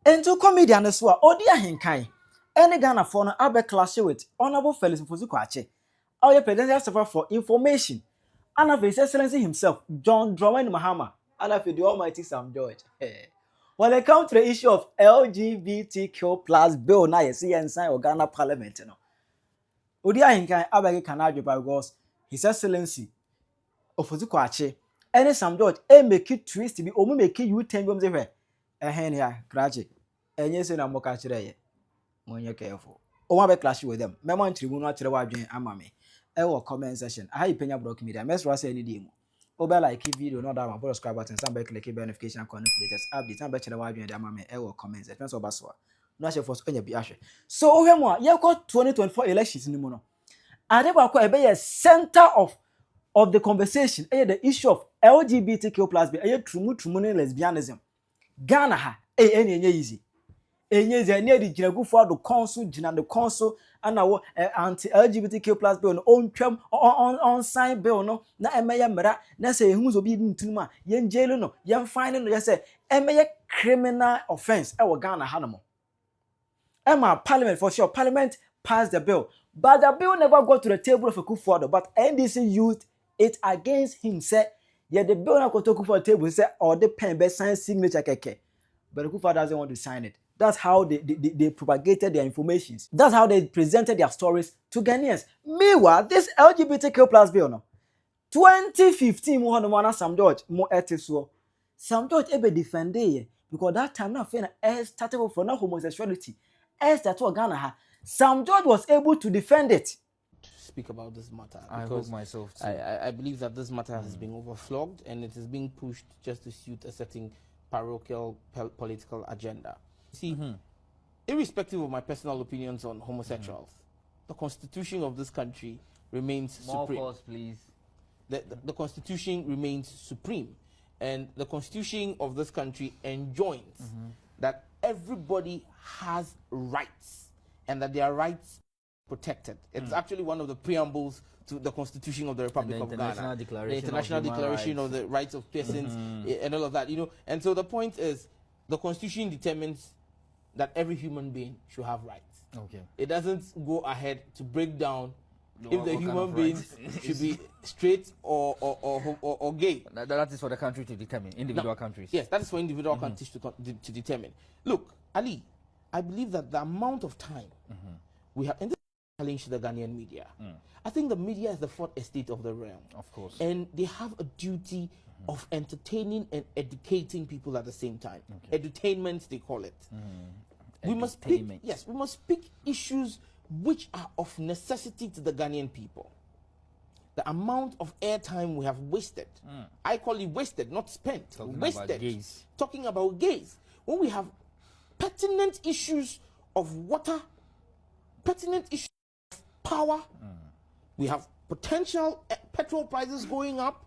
Into comedian as well. Odi Ahenkan. Any Ghana for no abe clash with Honorable Felix Ofosu Kwaakye. Our president suffer for information. And of His Excellency himself, John Mahama. And of the Almighty Sam George. When it comes to the issue of LGBTQ plus bill, now you see inside Ghana Parliament, Odi Ahenkan abege kanadwe because His Excellency Ofosu Kwaakye any Sam George make it twist bi omu make you ten bom say hwe ehen ya Kwaakye enye se na mo ka kire ye monye careful o wa be clash with them memo tribune no kire wa dwen ama me e wo comment section aha Penyah block media mesro say any day mu o be like video no that one subscribe button some be click notification icon for latest update some be kire wa dwen de ama me e wo comment section so ba so no share for anya bi ahwe so o hwemo a ye ko 2024 elections ni mu no ade ba ko e be center of the conversation, the issue of LGBTQ plus, trumu lesbianism. Ghana ha, easy. Easy, near the Jinagu for the council, and our anti-LGBTQ plus bill on term on sign bill no. Na emaya mera, na say who's obedient to ma, yen jail no, yen fine no, say emaya criminal offense. Our Ghana hanamo. Emma Parliament for sure. Parliament passed the bill, but the bill never got to the table of a Kufuor. But NDC used it against him. Said, yeah, the bill not go to Kufuor table. Said, or the pen best sign signature keke. But the Kufuor doesn't want to sign it. That's how they propagated their information. That's how they presented their stories to Ghanaians. Meanwhile, this LGBTQ plus bill no. 2015 mo hono Sam George mo etiso. Sam George ebe defended because that time now fena started for no homosexuality. That to Ghana ha. Sam George was able to defend it. Speak about this matter. I hope myself too. I believe that this matter has been overflogged and it is being pushed just to suit a certain parochial political agenda. See, irrespective of my personal opinions on homosexuals, the constitution of this country remains supreme. More pause, please. The constitution remains supreme, and the constitution of this country enjoins that everybody has rights and that their rights protected. It's actually one of the preambles to the Constitution of the Republic of Ghana. The International Declaration of the Rights of Persons and all of that, And so the point is, the Constitution determines that every human being should have rights. Okay. It doesn't go ahead to break down if the human beings should be straight or gay. That is for the country to determine, individual countries. Yes, that is for individual countries to determine. Look, Ali, I believe that the amount of time we have, and this challenge to the Ghanaian media, I think the media is the fourth estate of the realm. Of course. And they have a duty of entertaining and educating people at the same time. Okay. Edutainment, they call it. We must pick issues which are of necessity to the Ghanaian people. The amount of airtime we have wasted, I call it wasted, not spent. Talking about gays. When we have pertinent issues of water, pertinent issues of power, we have potential petrol prices going up.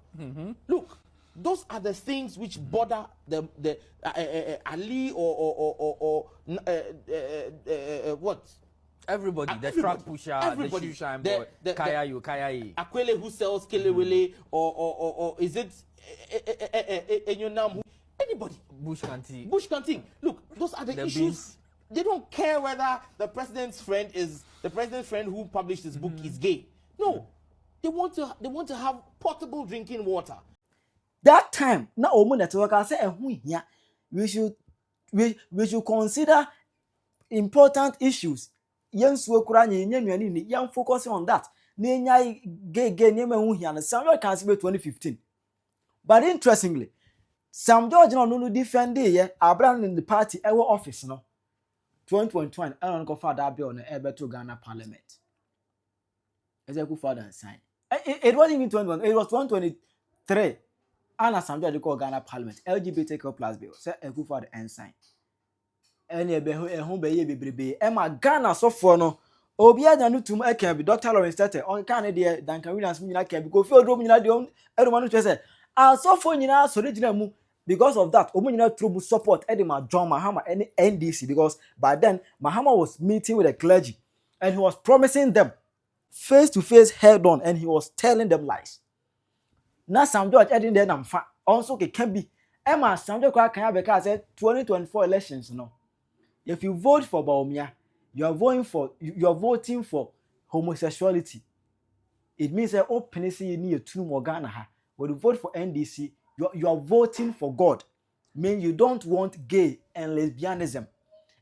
Look, those are the things which bother the Ali or what? Everybody, the truck pusher, everybody, the shoe shine boy, Kaya. Akwele who sells Kelewele, or is it Enyonam? Anybody. Bush Canteen. Look, those are the issues. Beans. They don't care whether the president's friend who published this book is gay. No, they want to have potable drinking water. That time, na omu network I say we should consider important issues. Yensuo kura nyenyanwani ni yan focus on that. Nenya gay nyema hu hia na Sam George can say 2015. But interestingly, Sam George no defend Abraham in the party ever office no 2021 I don't go for that bill no ebe to Ghana Parliament. Ezeku father and sign. It wasn't even 2021, it was 2023. And Sam George call Ghana Parliament LGBTQ plus bill. Say Ezeku father and sign. Any ebe ho be ye bebrebe. Emma Ghana so for no obi adanu tum e can be Dr. Lawrence Tete on kan dey Duncan Williams nyina can be go fi odro nyina dey everyone no say so for nyina so regional mu. Because of that, Omunina through support Edema John Mahama and NDC because by then Mahama was meeting with the clergy and he was promising them face to face, head on, and he was telling them lies. Now Sam George adding there also can be Emma Sam George can have 2024 elections no. If you vote for Bawumia, you are voting for homosexuality. It means that open you need two more Ghana. When you vote for NDC, you are voting for God. Mean you don't want gay and lesbianism.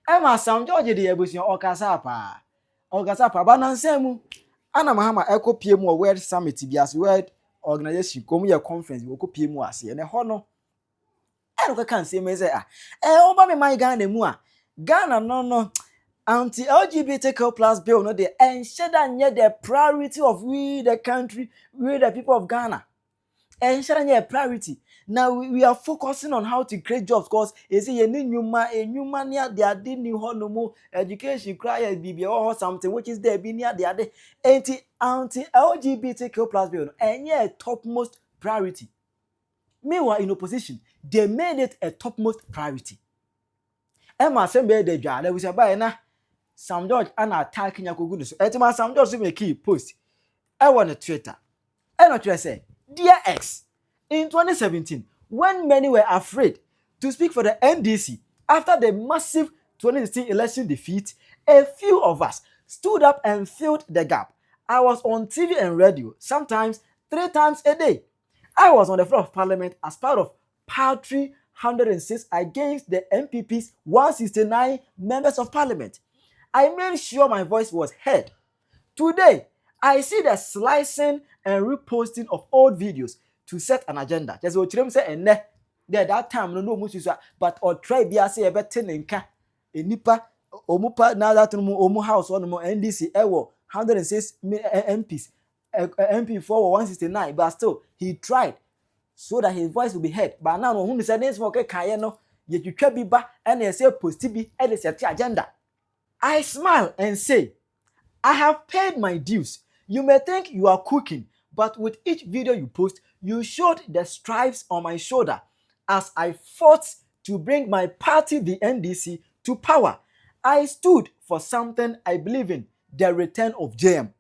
Emma Sam George the Ebusion Okasapa. Okasapa Banansemu. Anna Mahama Echo PMO World Summit Bias World Organization come here conference we go PMO as and a honor. I can't say me say over me my Ghana mu a Ghana no anti-LGBTQ plus bill no dey ensure that the priority of we the country, we the people of Ghana. Ensure that priority. Now we are focusing on how to create jobs because you see new near they are doing no more education cry BB or something which is there be near they are there anti-LGBTQ plus bill and yeah topmost priority. Meanwhile in opposition they made it a topmost priority. Emma Sembe de Jada we say by na Sam George and attacking Yakugu so etima Sam George make key post I want a Twitter and not say dear X. In 2017, when many were afraid to speak for the NDC after the massive 2016 election defeat, a few of us stood up and filled the gap. I was on TV and radio, sometimes 3 times a day. I was on the floor of Parliament as part of Party 106 against the MPP's 169 members of Parliament. I made sure my voice was heard. Today, I see the slicing and reposting of old videos to set an agenda. Just what you say and there that time no much but or try be say a better nka enipa omupa na that omu house on NDC ewo 106 MPs MP for 169 but still he tried so that his voice will be heard. But now who say this for kaye no ye twitwa bi ba and e say post bi e dey set agenda. I smile and say I have paid my dues. You may think you are cooking, but with each video you post, you showed the stripes on my shoulder as I fought to bring my party, the NDC, to power. I stood for something I believe in, the return of JM.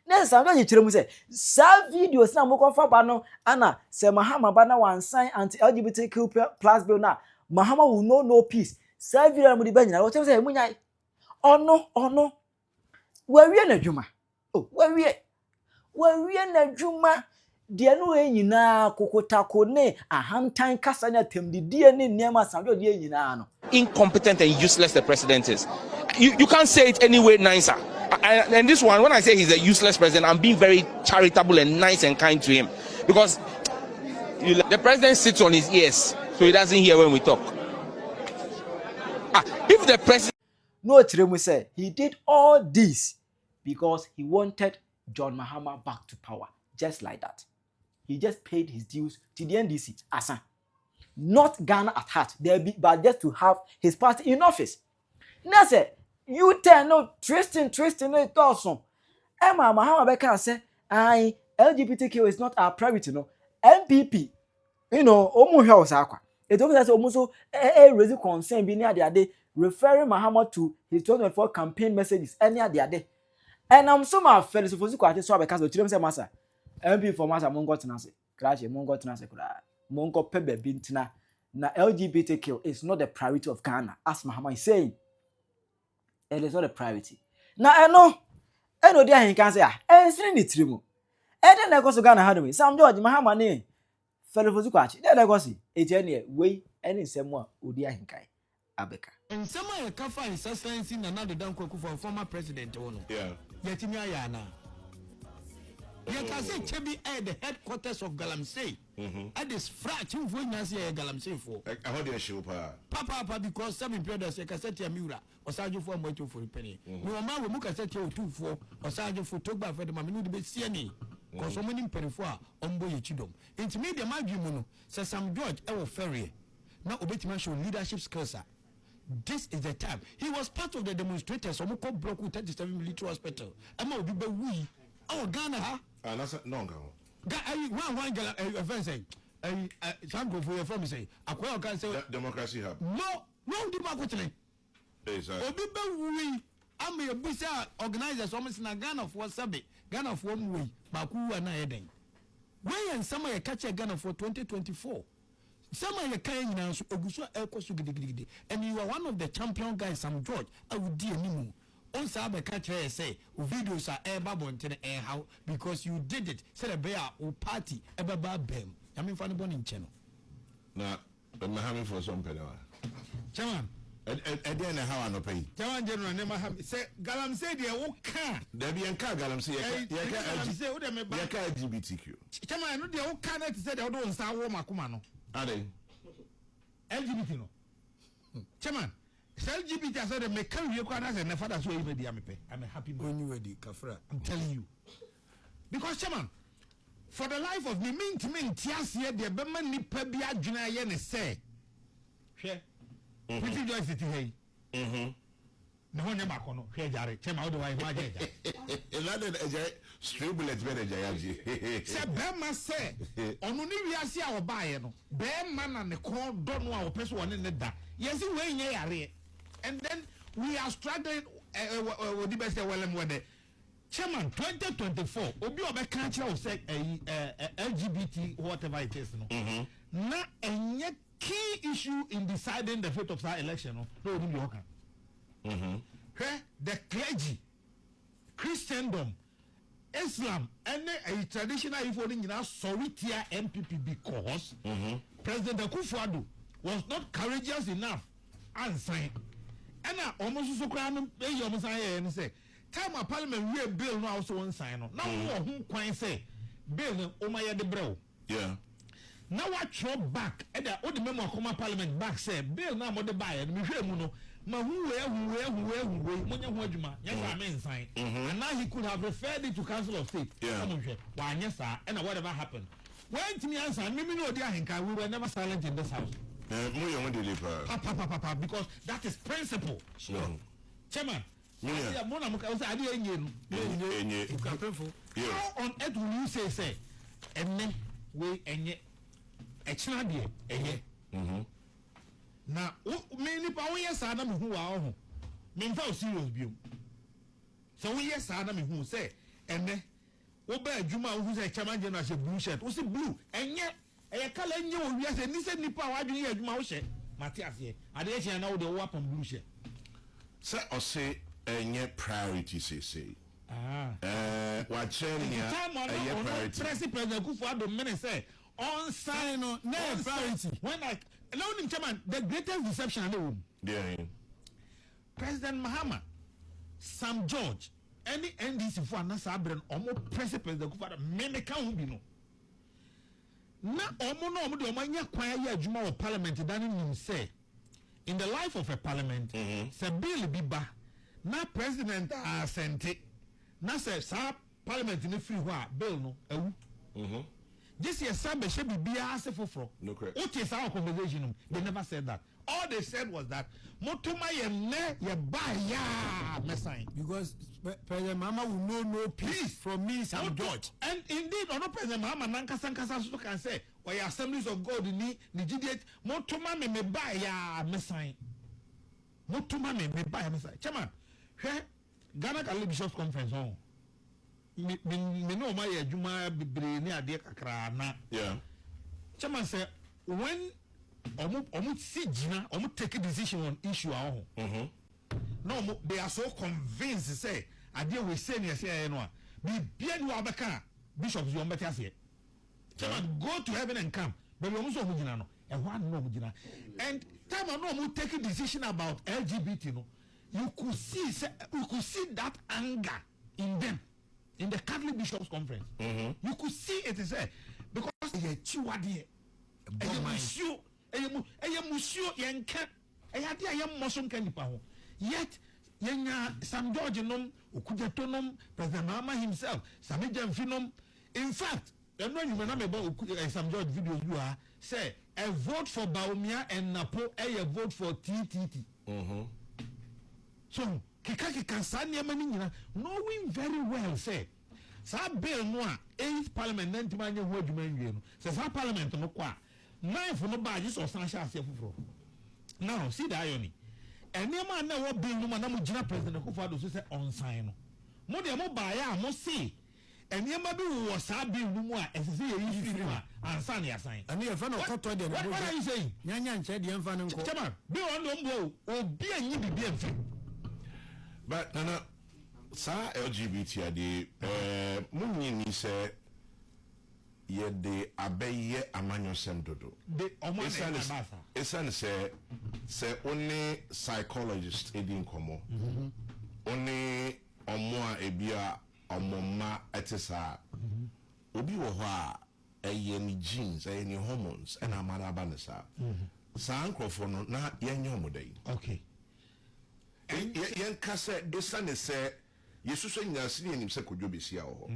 Next, I'm going to say, some videos now moko fa bano ana se Mahama bana wan sign anti-LGBTQ plus bill na Mahama will know no peace. Some video mo di ba nyina. What say munyai? Oh no. Where na dwuma? Oh, where na dwuma? Dia no nyina kokotako ne ahantan kasa na temdidie ne niema sanjo die nyina no. Incompetent and useless the president is. You can't say it any way nicer. And this one, when I say he's a useless president, I'm being very charitable and nice and kind to him. Because the president sits on his ears, so he doesn't hear when we talk. If the president... No, Chiremu said he did all this because he wanted John Mahama back to power. Just like that. He just paid his dues to the NDC. Asa. Not Ghana at heart, but just to have his party in office. Now say, you tell no Tristan no it also. Emma Mahama Beka say, LGBTQ is not our priority, no. MPP, omu house akwa. It almost almost raise concern be near the other referring Mahama to his 2024 campaign messages any other day. And I'm so my fellows Ofosu Kwaakye so because the say massa MP for massa mongo tenase crash mongo tenase kura mongo pebe bintina na LGBTQ is not the priority of Ghana as Mahama is saying. It is not a priority. Now I know Odi Ahenkan say ensiri ni tirimu eden na goso Ghana ha do Sam George Mahama ne fellow Ofosu Kwaakye dey na gosi eti ene we ene nsem a Odi Ahenkan abeka and someone can find sustenance in another Danko for former president. Yeah. Yetimi ayana. You can say Chebi at the headquarters of Galamsey. At this frat, you will not see Galamsey for. I heard you show Papa, because some impeders a cassette Mura or Sergeant for Moto for a penny. No man will look at set you 2 4 or Sergeant for Toba for the Mammy to be CNE. Because so many perifois on boy chidom. Into me, the Magimuno says some George Ewo Ferry. Now, Obetiman show leadership skills. This is the time. He was part of the demonstrators. So we call block with 37 military hospital. I'm going to be we. Oh, Ghana, huh? That's no go. One event say, some go for your family say, I can say democracy hub. No democracy. Exactly. We, I'm a business organizer. Almost in a Ghana for Sabi, Ghana for 1 week, Baku and Eden. When somebody catch a Ghana for 2024. Some of the kind now so Oguso Elkosu gidigidi. And you are one of the champion guys, Sam George. I would dear Nimu. On Sabe catch say videos are ever bonten how because you did it. Said a bear or party ever bad bem. I mean funny born channel. Now Mahama for some Penyah. Chairman. Again, how I no pay. Chairman General never have say Galam say they will can. There be a car Galam say LGBTQ. Chairman, I know they all cannot say they don't start war Makumano. Are they? LGBT no. Chairman, LGBT I said they may carry your corners and never that's why I'm a happy man. When you ready, Kafra. I'm telling you. Because Chairman, for the life of me, tias here, the Beman Nipa be a junior yen say. Share. Pretty joy city hey. No one never kono. Share jare. Chairman, how do I imagine that? Straight bullets better Jayaji. Say Bema say on we are see our buyer no. Man and the call don't know our person one in the da. Yes, we are and then we are struggling with the best weather. Chairman 2024 obi obe country will say LGBT whatever it is no. Na enye key issue in deciding the fate of that election no. No be okay. The clergy, Christendom, Islam, and a traditional evolving in our Soritia MPP because President Akufo-Addo was not courageous enough and signed. And now almost so crown and say, time a parliament real bill now also one sign. Now who can say bill Omaya de Bro? Yeah. Now what throw back and the old member of parliament back say bill now more the buy and me ma who sign and now he could have referred it to Council of State. Yeah. Yes, sir, and whatever happened. When to me answer, maybe no Odi Ahenkan, we were never silent in this house. Because that is principle. Sure. Chairman. How on earth will you say and then we and now many power yes Adam who are mean for serious view. So we yes Adam who say and then Oba Juma who say Chairman General say blue shirt who say blue and yet a color you yes and this nipa why do you Juma shirt Matthias here I didn't know the weapon blue shirt. Say or say any priority say what President Akufo-Addo minute say on sign no priority when I allow him Chairman the greatest deception in the room. Yeah. President Mahama, Sam George, any NDC for another abren almost President Akufo-Addo many can be no. Na omo de omanya kwan ya adwuma of parliament dan nim say in the life of a parliament say bill bi ba na president assent na say sa parliament ni free ho bill no awu this year Sabe she bibia ase foforo no correct what is our conversation they never said that all they said was that motuma ye buy ya mesign because President Mahama will know no peace from me Sam George and indeed on President Mahama nankasa so can say or your assemblies of God ni gideate motuma me buy ya mesign motuma me buy ya mesign chairman Ghana Catholic Bishops Conference on me no my adwuma bebre ni ade kakra na yeah chairman say when omu sigina omu take a decision on issue ahụ no they are so convinced say ade we say ne say no be bia ni abeka bishops you better say chairman go to heaven and come but omu so omu gina no e ho an no omu gina and time no omu take a decision about LGBT no you could see that anger in them in the Catholic Bishops Conference. You could see it is because they chiwade yet Sam George Okujatonum, President Mahama himself, Samijamfinom. In fact, when you remember about Sam George videos you are say a vote for Baumia and Napo, a vote for TTT. So kika sanya mani knowing very well say sa bill no a 8th parliament nantima nya ho adwuma nwie no say sa parliament no kwa 9th no ba just substantial afufuro now see the irony enema na wo bill no na mo gina President Akufo-Addo so say on sign no mo de mo ba ya mo see Eniema bi wo saa bill no mu a esese ye yi free ma ansa na yasan. Ani e fa na okoto de na. What are you saying? Nyanya nche de emfa ne nko. Chairman, bill on no mbo obi anyi bibi emfa. But nana sa LGBT ade munyi ni se ye de abeye amanyosem dodo. De omo na abasa. Esan se only psychologist edin komo. Only omo a ebia omoma etesa. Obi wo ho a eye ni genes, eye ni hormones and amara banesa. Sa ankrofo no na yenye omodai. Okay. Yen kase esane se yesuso nyase ni enim se kodwo besia wo ho.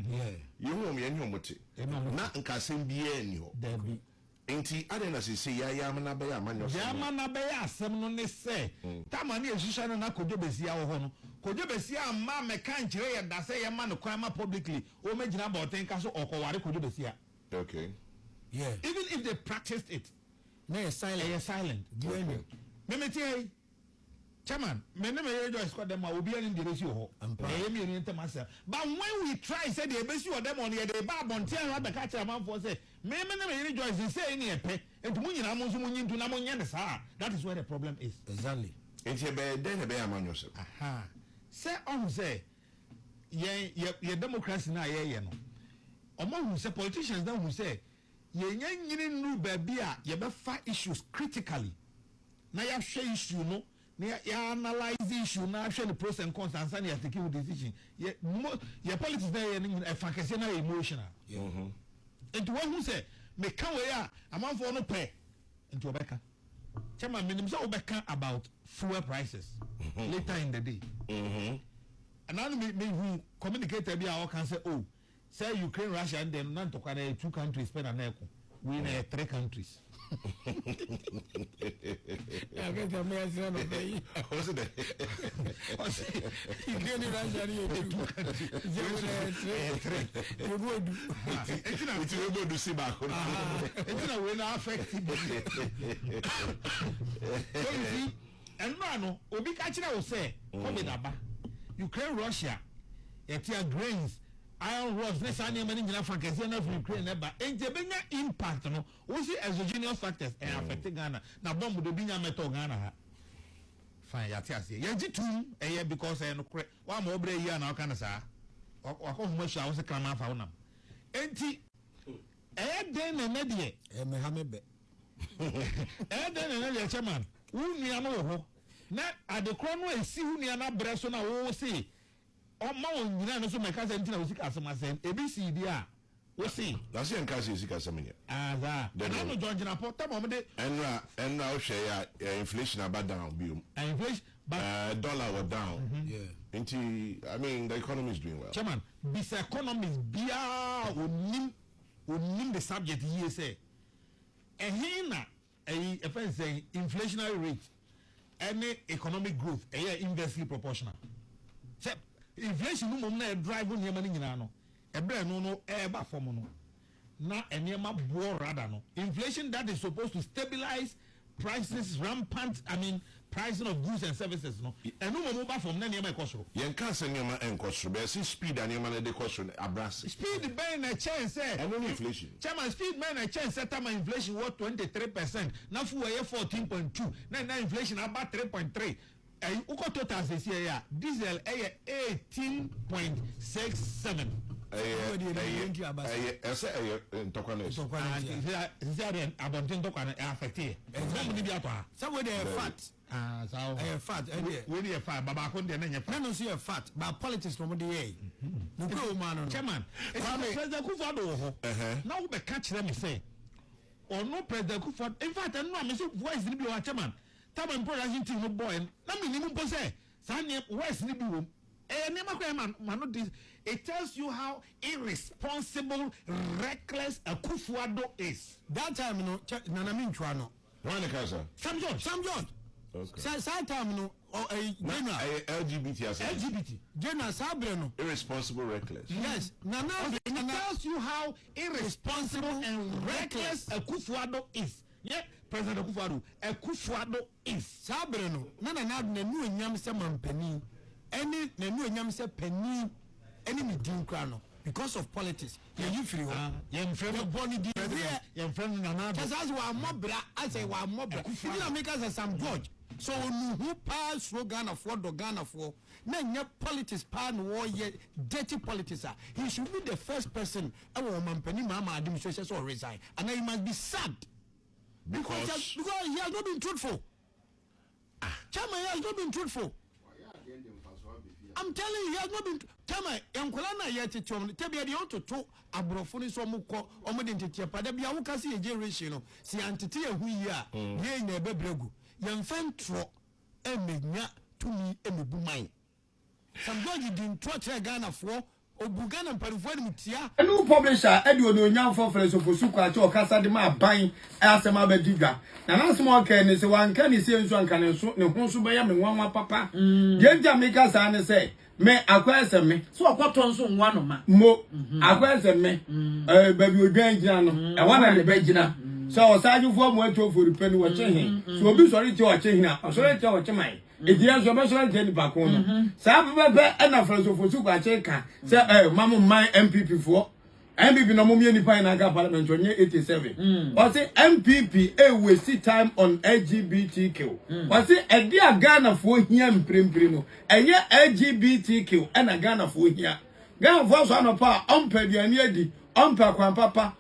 Yehu om yenye omote. Na nkasem biye ni ho. Dabi. Enti ade na se ya amana be ya manyo. Ya amana be ya asem no ne se. Tama ne yesuso na kodwo besia wo ho no. Kodwo besia ma me kan kire ye da se ye ma no kwan ma publicly. O me gina ba oten ka so okoware kodwo besia. Okay. Yeah. Even if they practiced it. No, silent. You're silent. Okay. Chairman, me Joyce got them will be in the ratio. But when we try say the best of them on the bar on tell the catcher man for say, me Joyce is saying a pay and to Munin to Namonia. That is where the problem is. Exactly. It's a bad then a bear man yourself. Aha. Say on say, ye democracy na ye no. Among who say politicians then who say, ye new baby, ye be fight issues critically. Now you share issue no. Ya analyze the issue now, share the pros and cons and you take a decision. Your politics there a fantasy na emotional. And to one who say, me come where a man for no pay into Obeka. Chairman, minimum so Obeka about fuel prices later in the day. And now me who communicate be our can say, oh, say Ukraine, Russia, and then none to 2 countries spend an echo. We in 3 countries. I get the man of the what's it? You get it right. To see back. It's a way affected. So you see, and no, Obi Kachina will say, Ukraine, Russia, etia grains. Iron rods, next time many Africans and Ukraine, but and the impact no, we see exogenous factors and affecting Ghana. Now, bomb would be a metal Ghana. Fine, Yatiasi. Yajitum, a year because I know one more brave year now, Canasa. Or how much I was a clamor for them. Enti, then a media, a Mohammed. Then another chairman, who near no, not at the crown way, see who near not Bressona, who see. O ma won nyina no so me ka se ntina osika asemasen ABCD a we see na se nka se osika asemenya za na no George na pota mo de enra o hwe ya inflation about down biom inflation but dollar was down into I mean the economy is doing well. Chairman, this economy is bia onim the subject here say ehina say inflationary rate any economic growth inversely proportional. Say inflation no na drive on yema nyina no ebre no eba form no na enema bo rather no inflation that is supposed to stabilize prices rampant pricing of goods and services no eno mo ba form na enema ekosoro yen kan se enema enkosoro be see speed enema na de kosoro abras speed be na chance say inflation chairman speed be na chance set am inflation what 23% na fu we 14.2 na inflation about 3.3 uko total says here diesel 18.67 Taban production team no boy na minimum pose sanye west ni bi wom nema kwa man this it tells you how irresponsible reckless Akufuado is that time no nana mintwa no one casa Sam John okay sa time no LGBT Jenna Sabre no irresponsible reckless yes nana it tells you how irresponsible and reckless Akufuado is. Yeah, President Akufuado is Sabre no na nu enyam se mampani eni na nu enyam se pani eni mi din kra no because of politics. You free. You friend Bonnie D. You friend Nana. Just as we are mobra, I say we are mobra. You know, make us a Sam George. So who pass through Ghana for the Ghana for? Now politics pan war yet dirty politics. He should be the first person. Our Penyah administration or resign, and he must be sad because he has not been truthful. Chama, he has not been truthful. I'm telling you, he has not been. Chama, Yankolana yet to Tabia the auto to Abrofuni Somuko, Omodintia, Padabia, who can see a generation. See, Antity, who ya, ye never bregu. Young fan tro, Emigna to me, Emibumai. Some dog didn't trot a Ghana for. Obugana Parifuatia. A new publisher, Edward Young for Ofosu Kwaakye or Casa de Ma buying Asɛm Abediga. And as more can is one can you say one can and no Honsubaya and one papa. Get Jamaica and say, May acquire me. So I got on one of my mo acquire me. Baby would be and one and the Begina. So I was you for more to for the penny watching him. So be sorry to watch him now. I'm sorry to watch him. It is a measure to back on. Some and a friend of Ofosu Kwaakye say, Mamma, my MPP for MPP no more any Pineapple Parliament on 87. Was it MPP a waste time on LGBTQ? Was it a dear Ghana for here in Primprino? A year LGBTQ and a Ghana for here. Ghana for one of our Pediani, Papa,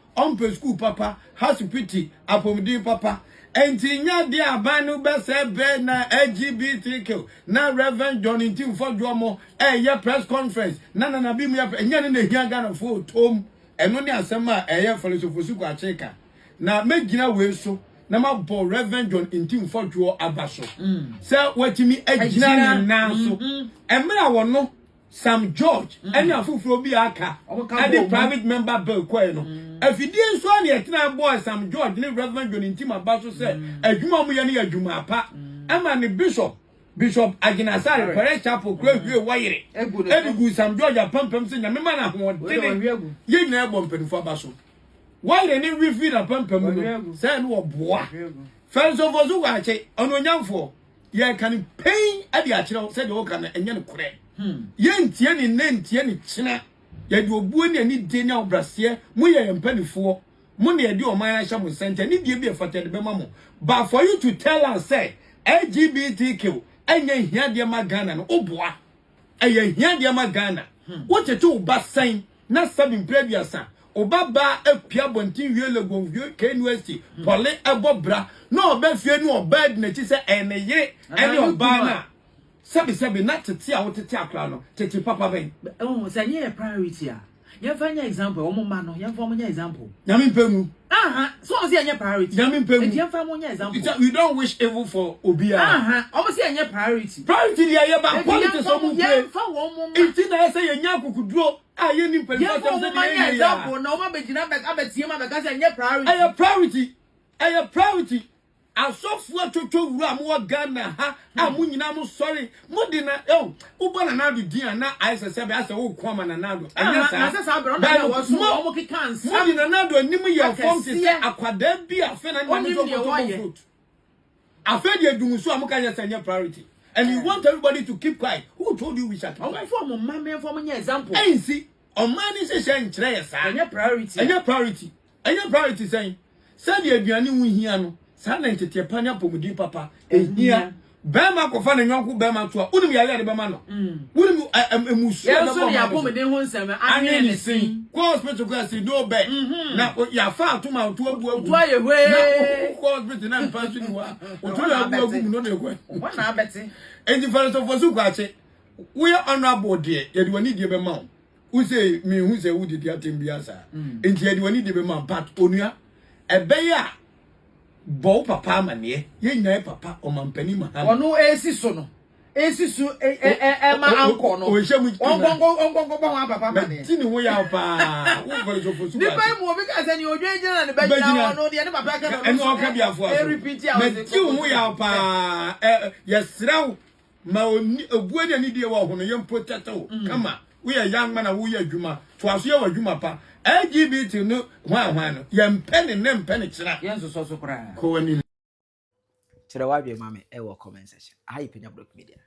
school papa, has pity, Apomdi papa. And Tinya dear Banu Besse na LGBTQ, na Reverend John in Team for Dromo, a press conference, Nana Bim up and yan in the Ghana for Tom, and only a summer a year for the Ofosu Kwaakye. Now make Gina Wilson, Nama Bo Reverend John in Team for Draw Abaso. Sir, what to me a Gina now so, and when I want no. Sam George, and your food will be aka, and the private member Bill Queno. If you didn't swan yet, now boy, Sam George, the Reverend John in Tima Basso said, a Jumamuyani, a Jumapa, and the Bishop Aginasari, Pere Chapel, Grave, Wire, every good Sam George, a pump, and a man who ye never bumping for Basso. Why they need refeed a pump, send what boy. Friends of Ofosu Kwaakye, on one young for, ye can pay at the actual, said Okana, and Yan Kure. Yen tieni nen tieni china ya di obuani ani deni a obrasie mo ye mpanifo mo na di oman ahya mo center ni die bi efata de bema mo but for you to tell us say LGBTQ enya hia de ma Ghana no oboa eya hia de ma Ghana wo tete oba san na sabin previousa oba ba apia bontin wiele gonvio KNUST pole ebobra na oba fie no oba de na chi se eneye ene oba na Sabi not to tea out to Taklano, Titi Papa Ben. Oh, say a priority. You find your example, Omano, you form your example. Yamin Pemu. So I see your priority. Yamin Pemu, you form your example. You don't wish evil for Obia. Almost see your priority. Priority, yeah, but politics of Obia. It's in I say a Yaku could draw. I ain't in example. No one bet you not back up at Sima because I have priority. I have priority. I saw for to Ram Ghana, I'm sorry. Modina, oh, Uban and Nadu Diana, I said, I said, oh, Quaman and Nadu. And was more can't Modin and Nadu and Nimia form to say, a quadribia, fruit. I fed you do so, I'm going to priority. And you want everybody to keep quiet. Who told you we shall come? From a man for an example. I see, a man is a shame, and your priority, and your priority, and your priority saying, Said you be a new here. Sana ntete panya pomudi papa ehia bema ko fa na nwanku bema to unim ya ya de bema no unim emusu ya so ya pomudi ho nsem anye ni sin ko hospital ko si do be na ya fa atuma to abu to aye hwe na ko hospital na mpa so ni wa o to abu agu no na ekwe wa na abeti enti for Ofosu Kwaakye we honorable there ye de wani de bema who say me who say who did ya tembiasa enti ye de wani de bema but onua ebeya Bo papa manie ye nyai papa o mampani Mahama ono esiso no esisu ma anko no o hwemu ongongo ba papa manie tini wo ya pa wo for Ofosu ni pa mu obi ka se ni odwenjina na ne ba nyina ono de ne papa ka no eno ka bia fo aso repeat ya wo ti wo ya pa yesraw ma obuani ani de wo ho no ye protect wo kama we are young man and we are juma to aso ye wa juma pa LGBT no hwan no ye mpene ne mpene kira ye nso so kra ko wani kira wa bi mame e wo comment section ai Penyah Block Media.